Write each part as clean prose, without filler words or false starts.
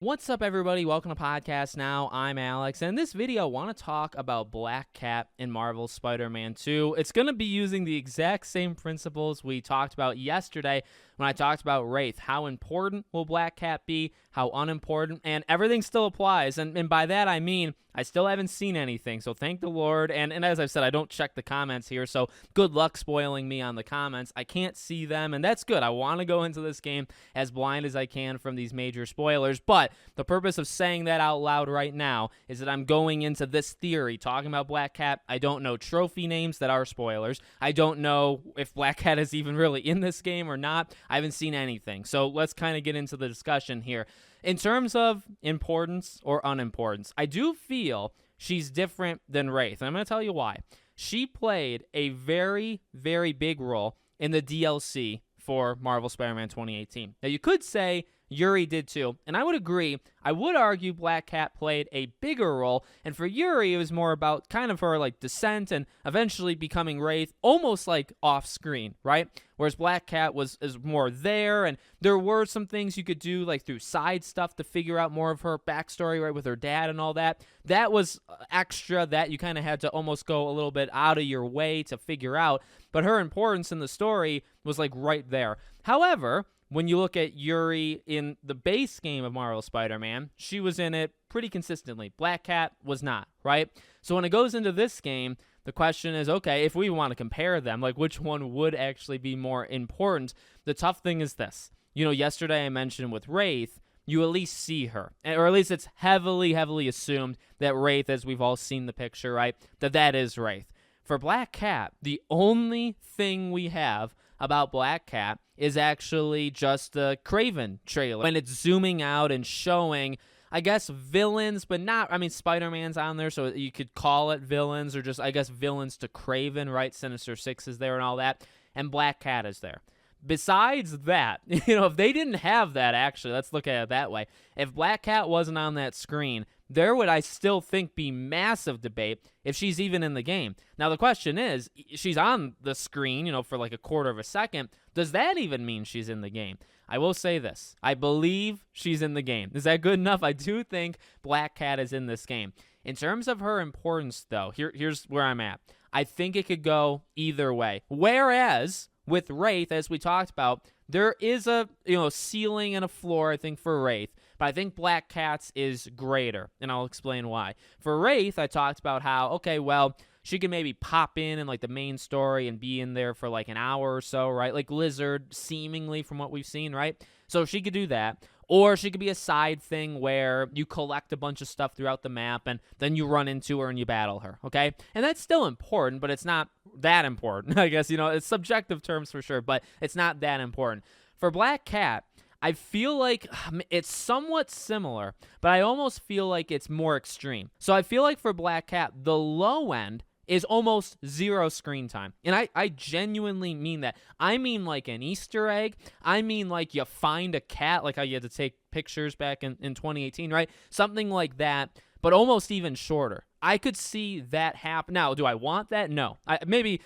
What's up, everybody? Welcome to Podcast Now. I'm Alex, and in this video, I want to talk about Black Cat in Marvel's Spider-Man 2. It's going to be using the exact same principles we talked about yesterday when I talked about Wraith. How important will Black Cat be? How unimportant? And everything still applies, and by that I mean I still haven't seen anything, so thank the Lord. And as I've said, I don't check the comments here, so good luck spoiling me on the comments. I can't see them, and that's good. I want to go into this game as blind as I can from these major spoilers, but the purpose of saying that out loud right now is that I'm going into this theory, talking about Black Cat. I don't know trophy names that are spoilers. I don't know if Black Cat is even really in this game or not. I haven't seen anything, so let's kind of get into the discussion here. In terms of importance or unimportance, I do feel she's different than Wraith, and I'm going to tell you why. She played a very, very big role in the DLC for Marvel Spider-Man 2018. Now, you could say Yuri did too, and I would agree. I would argue Black Cat played a bigger role, and for Yuri, it was more about kind of her like descent and eventually becoming Wraith, almost like off-screen, right? Whereas Black Cat is more there, and there were some things you could do like through side stuff to figure out more of her backstory, right, with her dad and all that. That was extra that you kind of had to almost go a little bit out of your way to figure out, but her importance in the story was like right there. However, when you look at Yuri in the base game of Marvel Spider-Man, she was in it pretty consistently. Black Cat was not, right? So when it goes into this game, the question is, okay, if we want to compare them, like which one would actually be more important? The tough thing is this. You know, yesterday I mentioned with Wraith, you at least see her, or at least it's heavily, heavily assumed that Wraith, as we've all seen the picture, right, that is Wraith. For Black Cat, the only thing we have about Black Cat is actually just the Kraven trailer. And it's zooming out and showing, I guess, villains, but not, I mean, Spider-Man's on there, so you could call it villains, or just, I guess, villains to Kraven, right? Sinister Six is there and all that, and Black Cat is there. Besides that, you know, if they didn't have that, actually, let's look at it that way. If Black Cat wasn't on that screen, there would, I still think, be massive debate if she's even in the game. Now, the question is, she's on the screen, you know, for like a quarter of a second. Does that even mean she's in the game? I will say this. I believe she's in the game. Is that good enough? I do think Black Cat is in this game. In terms of her importance, though, here's where I'm at. I think it could go either way. Whereas with Wraith, as we talked about, there is a ceiling and a floor, I think, for Wraith. But I think Black Cat's is greater, and I'll explain why. For Wraith, I talked about how, okay, well, she can maybe pop in like the main story and be in there for like an hour or so, right? Like Lizard, seemingly, from what we've seen, right? So she could do that. Or she could be a side thing where you collect a bunch of stuff throughout the map and then you run into her and you battle her, okay? And that's still important, but it's not that important, I guess. You know, it's subjective terms for sure, but it's not that important. For Black Cat, I feel like it's somewhat similar, but I almost feel like it's more extreme. So I feel like for Black Cat, the low end is almost zero screen time. And I genuinely mean that. I mean like an Easter egg. I mean like you find a cat, like how you had to take pictures back in 2018, right? Something like that, but almost even shorter. I could see that happen. Now, do I want that? No. Maybe,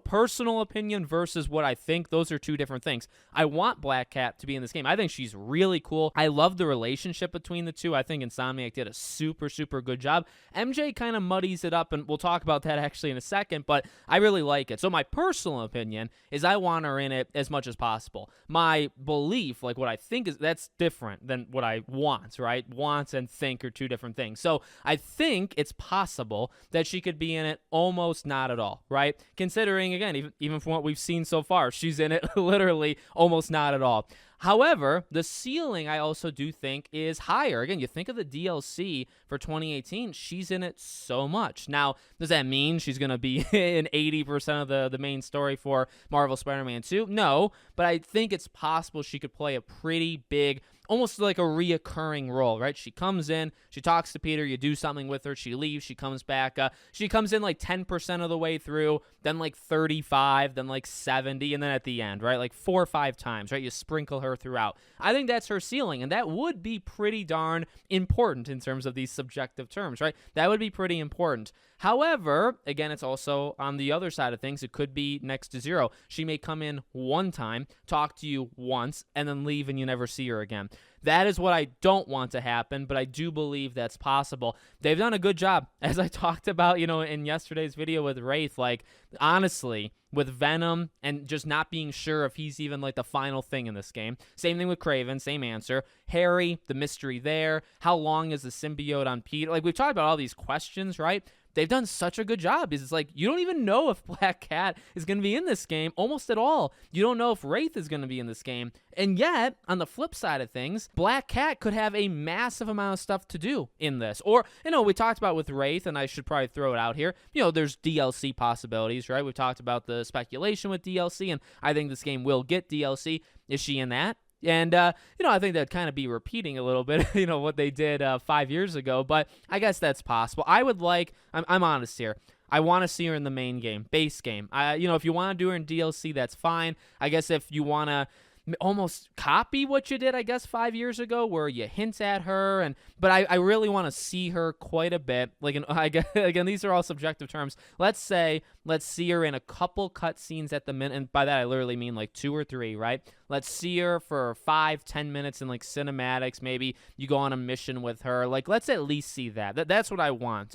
personal opinion versus what I think, those are two different things. I want Black Cat to be in this game. I think she's really cool. I love the relationship between the two. I think Insomniac did a super, super good job. MJ kind of muddies it up, and we'll talk about that actually in a second, but I really like it. So my personal opinion is I want her in it as much as possible. My belief, like what I think is, that's different than what I want, right? Want and think are two different things. So I think it's possible that she could be in it almost not at all, right? Considering, again, even from what we've seen so far, she's in it literally almost not at all. However, the ceiling I also do think is higher. Again, you think of the DLC for 2018, she's in it so much. Now, does that mean she's going to be in 80% of the main story for Marvel Spider-Man 2? No, but I think it's possible she could play a pretty big, almost like a reoccurring role, right? She comes in, she talks to Peter, you do something with her, she leaves, she comes back. She comes in like 10% of the way through, then like 35, then like 70, and then at the end, right? Like 4 or 5 times, right? You sprinkle her throughout. I think that's her ceiling, and that would be pretty darn important in terms of these subjective terms, right? That would be pretty important. However, again, it's also on the other side of things. It could be next to zero. She may come in one time, talk to you once, and then leave and you never see her again. That is what I don't want to happen, but I do believe that's possible. They've done a good job, as I talked about, in yesterday's video with Wraith. Like, honestly, with Venom and just not being sure if he's even like the final thing in this game. Same thing with Kraven, same answer. Harry, the mystery there. How long is the symbiote on Peter? Like, we've talked about all these questions, right? They've done such a good job. It's like, you don't even know if Black Cat is going to be in this game almost at all. You don't know if Wraith is going to be in this game. And yet, on the flip side of things, Black Cat could have a massive amount of stuff to do in this. Or, we talked about with Wraith, and I should probably throw it out here, there's DLC possibilities, right? We've talked about the speculation with DLC, and I think this game will get DLC. Is she in that? And, I think that'd kind of be repeating a little bit, what they did 5 years ago. But I guess that's possible. I would I'm honest here. I want to see her in the main game, base game. If you want to do her in DLC, that's fine. I guess if you want to almost copy what you did, I guess, 5 years ago, where you hint at her, but I really want to see her quite a bit. Like, again, these are all subjective terms. Let's see her in a couple cutscenes at the minute, and by that I literally mean like 2 or 3, right? Let's see her for 5-10 minutes in like cinematics. Maybe you go on a mission with her. Like, let's at least see that. That's what I want.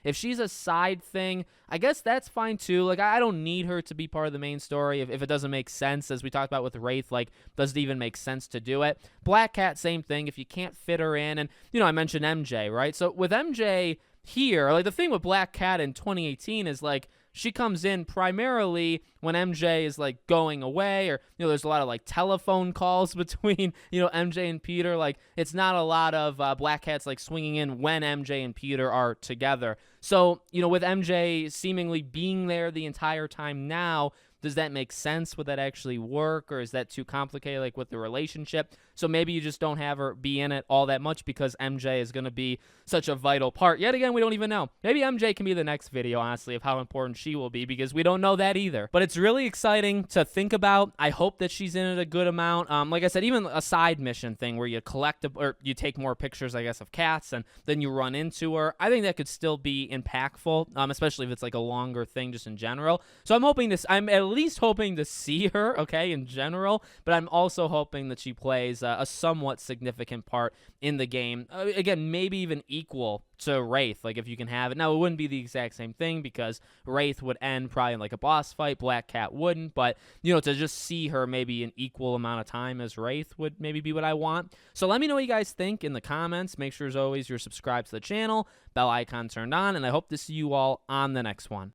If she's a side thing, I guess that's fine too. Like, I don't need her to be part of the main story if it doesn't make sense, as we talked about with Wraith. Like, does it even make sense to do it? Black Cat, same thing. If you can't fit her in, and I mentioned MJ, right? So with MJ here, like, the thing with Black Cat in 2018 is like, she comes in primarily when MJ is like going away, or there's a lot of like telephone calls between MJ and Peter. Like, it's not a lot of Black Cat's like swinging in when MJ and Peter are together. So with MJ seemingly being there the entire time now, does that make sense? Would that actually work, or is that too complicated, like with the relationship? So maybe you just don't have her be in it all that much because MJ is going to be such a vital part. Yet again, we don't even know. Maybe MJ can be the next video, honestly, of how important she will be, because we don't know that either. But it's really exciting to think about. I hope that she's in it a good amount. Like I said, even a side mission thing where you collect or you take more pictures, I guess, of cats, and then you run into her. I think that could still be impactful, especially if it's like a longer thing just in general. So I'm at least hoping to see her, okay, in general, but I'm also hoping that she plays a somewhat significant part in the game. Again, maybe even equal to Wraith, like if you can have it. Now, it wouldn't be the exact same thing because Wraith would end probably in like a boss fight. Black Cat wouldn't, but, to just see her maybe an equal amount of time as Wraith would maybe be what I want. So let me know what you guys think in the comments. Make sure, as always, you're subscribed to the channel, bell icon turned on, and I hope to see you all on the next one.